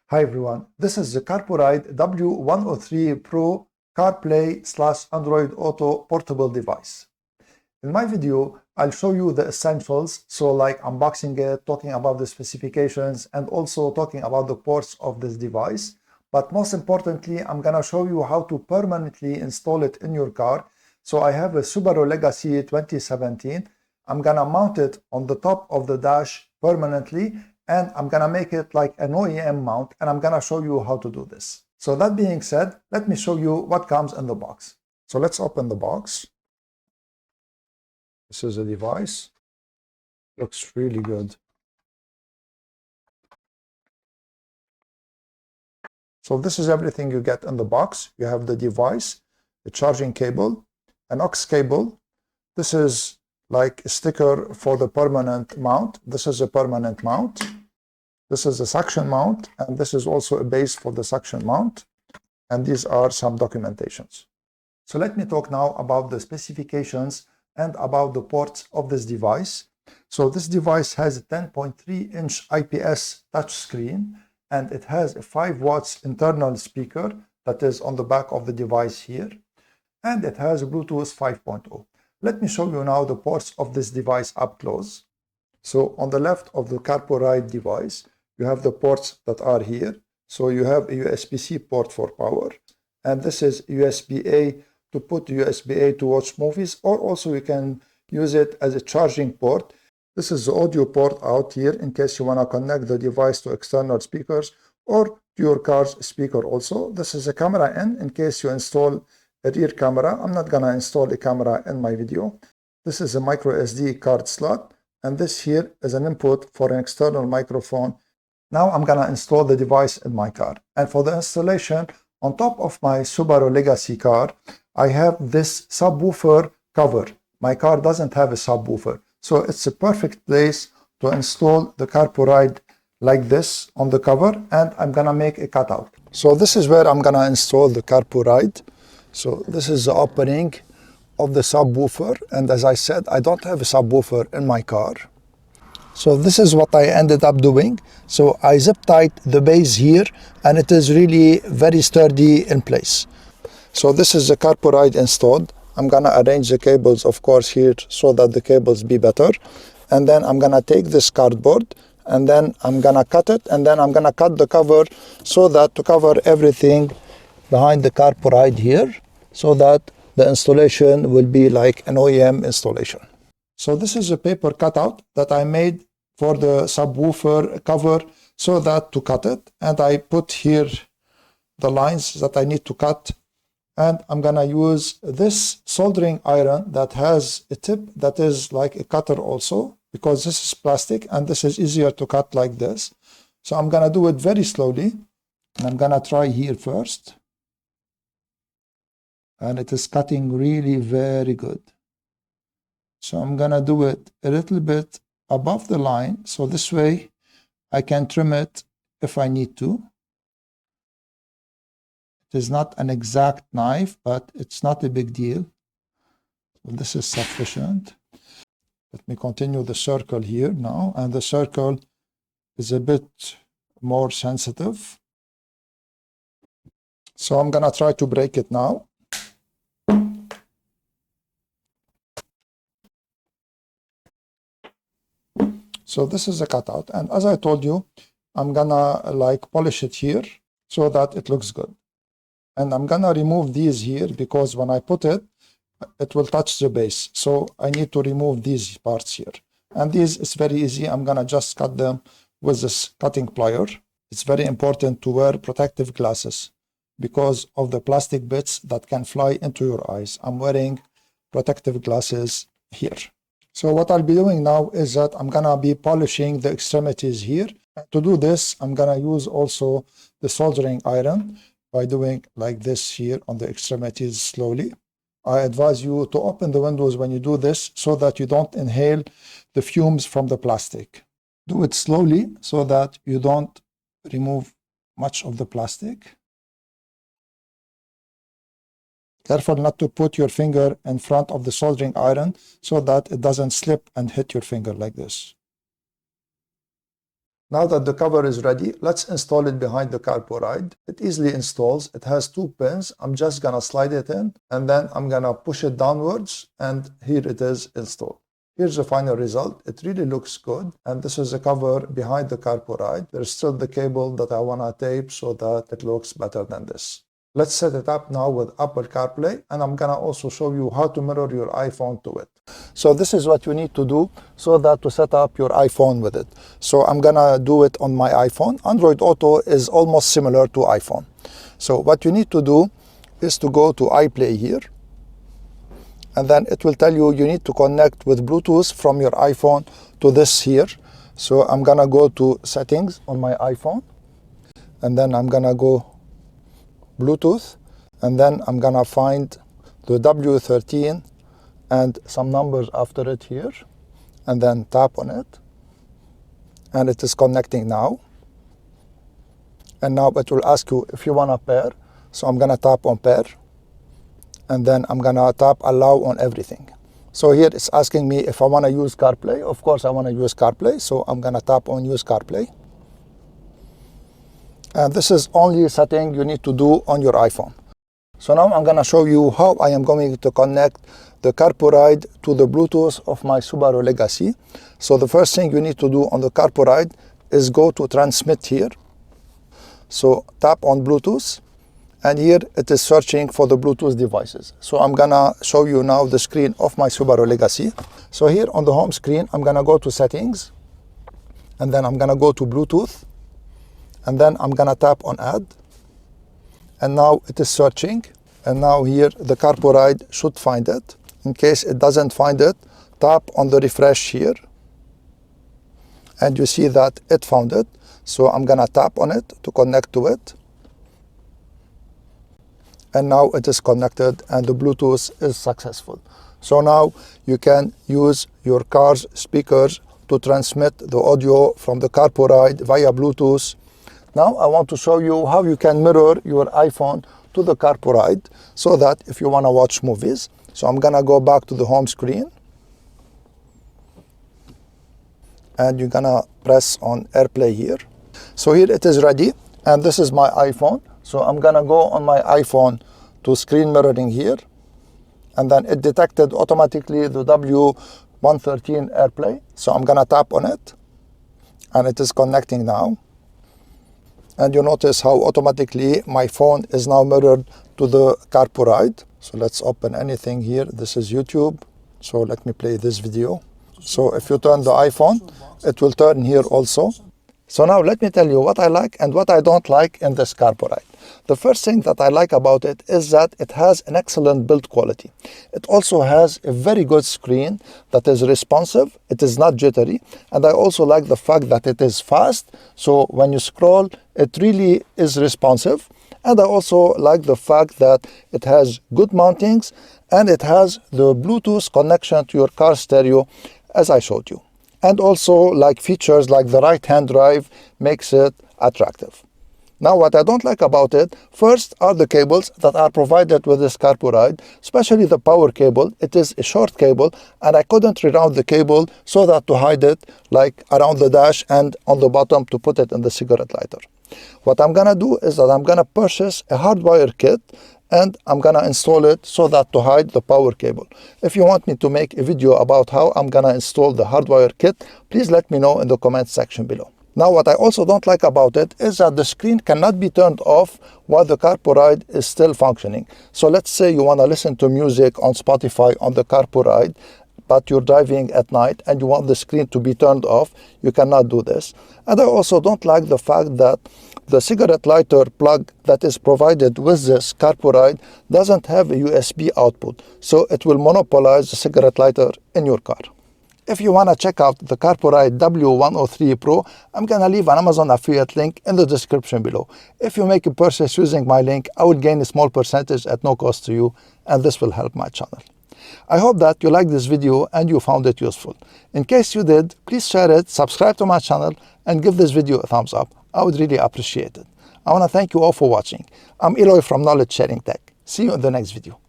Hi everyone, this is the Carpuride W103 Pro CarPlay/Android Auto portable device. In my video, I'll show you the essentials, so like unboxing it, talking about the specifications, and also talking about the ports of this device. But most importantly, I'm gonna show you how to permanently install it in your car. So I have a Subaru Legacy 2017. I'm gonna mount it on the top of the dash permanently, and I'm gonna make it like an OEM mount, and I'm gonna show you how to do this. So that being said, let me show you what comes in the box. So let's open the box. This is a device. Looks really good. So this is everything you get in the box. You have the device, the charging cable, an aux cable. This is like a sticker for the permanent mount. This is a permanent mount. This is a suction mount, and this is also a base for the suction mount. And these are some documentations. So let me talk now about the specifications and about the ports of this device. So this device has a 10.3-inch IPS touchscreen, and it has a 5 watts internal speaker that is on the back of the device here, and it has Bluetooth 5.0. Let me show you now the ports of this device up close. So on the left of the Carpuride device, you have the ports that are here. So you have a USB-C port for power, and this is USB-A to put USB-A to watch movies, or also you can use it as a charging port. This is the audio port out here in case you want to connect the device to external speakers or to your car's speaker also. This is a camera in case you install a rear camera. I'm not gonna install a camera in my video. This is a micro SD card slot, and this here is an input for an external microphone. Now I'm gonna install the device in my car. And for the installation, on top of my Subaru Legacy car, I have this subwoofer cover. My car doesn't have a subwoofer, so it's a perfect place to install the Carpuride like this on the cover, and I'm gonna make a cutout. So this is where I'm gonna install the Carpuride. So this is the opening of the subwoofer, and as I said, I don't have a subwoofer in my car. So this is what I ended up doing. So I zip tied the base here, and it is really very sturdy in place. So this is the Carpuride installed. I'm gonna arrange the cables, of course, here so that the cables be better. And then I'm gonna take this cardboard, and then I'm gonna cut it, and then I'm gonna cut the cover so that to cover everything behind the Carpuride here, so that the installation will be like an OEM installation. So this is a paper cutout that I made for the subwoofer cover so that to cut it, and I put here the lines that I need to cut, and I'm gonna use this soldering iron that has a tip that is like a cutter also, because this is plastic and this is easier to cut like this. So I'm gonna do it very slowly, and I'm gonna try here first, and it is cutting really very good. So I'm gonna do it a little bit above the line, so this way I can trim it if I need to. It is not an exact knife, but it's not a big deal. So this is sufficient. Let me continue the circle here now, and the circle is a bit more sensitive. So I'm gonna try to break it now. So this is a cutout, and as I told you, I'm gonna like polish it here so that it looks good. And I'm gonna remove these here because when I put it, it will touch the base. So I need to remove these parts here. And these is very easy. I'm gonna just cut them with this cutting plier. It's very important to wear protective glasses because of the plastic bits that can fly into your eyes. I'm wearing protective glasses here. So what I'll be doing now is that I'm gonna be polishing the extremities here. To do this, I'm gonna use also the soldering iron by doing like this here on the extremities slowly. I advise you to open the windows when you do this so that you don't inhale the fumes from the plastic. Do it slowly so that you don't remove much of the plastic. Careful not to put your finger in front of the soldering iron so that it doesn't slip and hit your finger like this. Now that the cover is ready, let's install it behind the Carpuride. It easily installs. It has 2 pins. I'm just gonna slide it in and then I'm gonna push it downwards, and here it is installed. Here's the final result. It really looks good, and this is the cover behind the Carpuride. There's still the cable that I wanna tape so that it looks better than this. Let's set it up now with Apple CarPlay, and I'm gonna also show you how to mirror your iPhone to it. So this is what you need to do so that to set up your iPhone with it. So I'm gonna do it on my iPhone. Android Auto is almost similar to iPhone. So what you need to do is to go to iPlay here, and then it will tell you you need to connect with Bluetooth from your iPhone to this here. So I'm gonna go to settings on my iPhone, and then I'm gonna go Bluetooth, and then I'm gonna find the W13 and some numbers after it here, and then tap on it, and it is connecting now. And now it will ask you if you want to pair, so I'm gonna tap on pair, and then I'm gonna tap allow on everything. So here it's asking me if I want to use CarPlay. Of course I want to use CarPlay, so I'm gonna tap on use CarPlay. And this is only a setting you need to do on your iPhone. So now I'm gonna show you how I am going to connect the Carpuride to the Bluetooth of my Subaru Legacy. So the first thing you need to do on the Carpuride is go to transmit here. So tap on Bluetooth, and here it is searching for the Bluetooth devices. So I'm gonna show you now the screen of my Subaru Legacy. So here on the home screen, I'm gonna go to settings, and then I'm gonna go to Bluetooth, and then I'm gonna tap on add, and now it is searching, and now here the Carpuride should find it. In case it doesn't find it, tap on the refresh here, and you see that it found it. So I'm gonna tap on it to connect to it, and now it is connected and the Bluetooth is successful. So now you can use your car's speakers to transmit the audio from the Carpuride via Bluetooth. Now I want to show you how you can mirror your iPhone to the Carpuride so that if you want to watch movies. So I'm gonna go back to the home screen, and you're gonna press on AirPlay here. So here it is ready, and this is my iPhone. So I'm gonna go on my iPhone to screen mirroring here, and then it detected automatically the W113 AirPlay. So I'm gonna tap on it, and it is connecting now. And you notice how automatically my phone is now mirrored to the Carpuride. So let's open anything here. This is YouTube. So let me play this video. So if you turn the iPhone, it will turn here also. So now let me tell you what I like and what I don't like in this Carpuride. The first thing that I like about it is that it has an excellent build quality. It also has a very good screen that is responsive. It is not jittery. And I also like the fact that it is fast. So when you scroll, it really is responsive. And I also like the fact that it has good mountings and it has the Bluetooth connection to your car stereo, as I showed you. And also like features like the right-hand drive makes it attractive. Now what I don't like about it, first are the cables that are provided with this Carpuride, especially the power cable. It is a short cable and I couldn't reroute the cable so that to hide it like around the dash and on the bottom to put it in the cigarette lighter. What I'm gonna do is that I'm gonna purchase a hardwire kit and I'm gonna install it so that to hide the power cable. If you want me to make a video about how I'm gonna install the hardwire kit, please let me know in the comment section below. Now what I also don't like about it is that the screen cannot be turned off while the Carpuride is still functioning. So let's say you want to listen to music on Spotify on the Carpuride, but you're driving at night and you want the screen to be turned off, you cannot do this. And I also don't like the fact that the cigarette lighter plug that is provided with this Carpuride doesn't have a USB output, so it will monopolize the cigarette lighter in your car. If you want to check out the Carpuride W103 Pro, I'm going to leave an Amazon affiliate link in the description below. If you make a purchase using my link, I will gain a small percentage at no cost to you, and this will help my channel. I hope that you liked this video and you found it useful. In case you did, please share it, subscribe to my channel, and give this video a thumbs up. I would really appreciate it. I want to thank you all for watching. I'm Eloy from Knowledge Sharing Tech. See you in the next video.